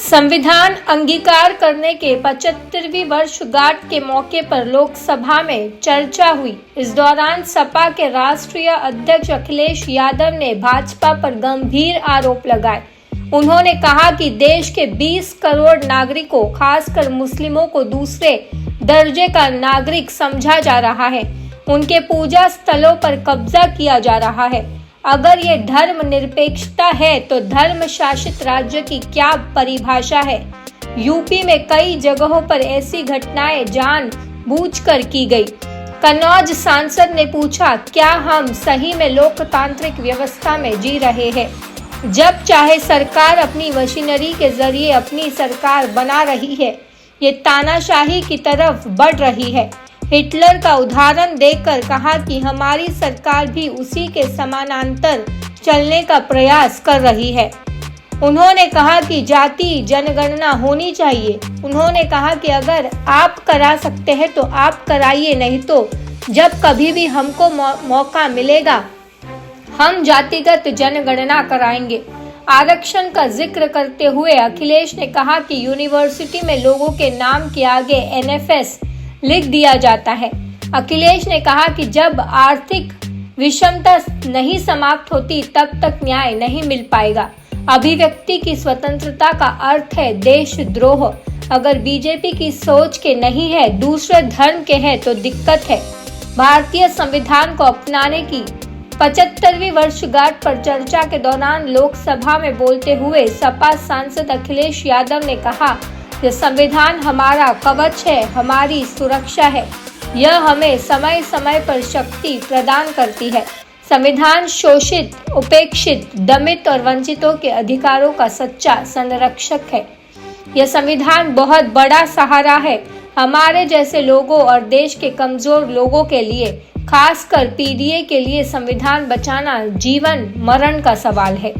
संविधान अंगीकार करने के 75वीं वर्षगांठ के मौके पर लोकसभा में चर्चा हुई। इस दौरान सपा के राष्ट्रीय अध्यक्ष अखिलेश यादव ने भाजपा पर गंभीर आरोप लगाए। उन्होंने कहा कि देश के 20 करोड़ नागरिकों, खासकर मुस्लिमों को दूसरे दर्जे का नागरिक समझा जा रहा है। उनके पूजा स्थलों पर कब्जा किया जा रहा है। अगर ये धर्मनिरपेक्षता है तो धर्म शासित राज्य की क्या परिभाषा है। यूपी में कई जगहों पर ऐसी घटनाएं जानबूझकर की गई। कन्नौज सांसद ने पूछा, क्या हम सही में लोकतांत्रिक व्यवस्था में जी रहे हैं, जब चाहे सरकार अपनी मशीनरी के जरिए अपनी सरकार बना रही है। ये तानाशाही की तरफ बढ़ रही है। हिटलर का उदाहरण देकर कहा कि हमारी सरकार भी उसी के समानांतर चलने का प्रयास कर रही है। उन्होंने कहा कि जाति जनगणना होनी चाहिए। उन्होंने कहा कि अगर आप करा सकते हैं तो आप कराइए, नहीं तो जब कभी भी हमको मौका मिलेगा हम जातिगत जनगणना कराएंगे। आरक्षण का जिक्र करते हुए अखिलेश ने कहा कि यूनिवर्सिटी में लोगों के नाम के आगे NFS लिख दिया जाता है। अखिलेश ने कहा कि जब आर्थिक विषमता नहीं समाप्त होती तब तक न्याय नहीं मिल पाएगा। अभिव्यक्ति की स्वतंत्रता का अर्थ है देशद्रोह। अगर बीजेपी की सोच के नहीं है, दूसरे धर्म के हैं तो दिक्कत है। भारतीय संविधान को अपनाने की 75वीं वर्षगांठ पर चर्चा के दौरान लोकसभा में बोलते हुए सपा सांसद अखिलेश यादव ने कहा, यह संविधान हमारा कवच है, हमारी सुरक्षा है। यह हमें समय समय पर शक्ति प्रदान करती है। संविधान शोषित, उपेक्षित, दमित और वंचितों के अधिकारों का सच्चा संरक्षक है। यह संविधान बहुत बड़ा सहारा है हमारे जैसे लोगों और देश के कमजोर लोगों के लिए। खासकर पीडीए के लिए संविधान बचाना जीवन मरण का सवाल है।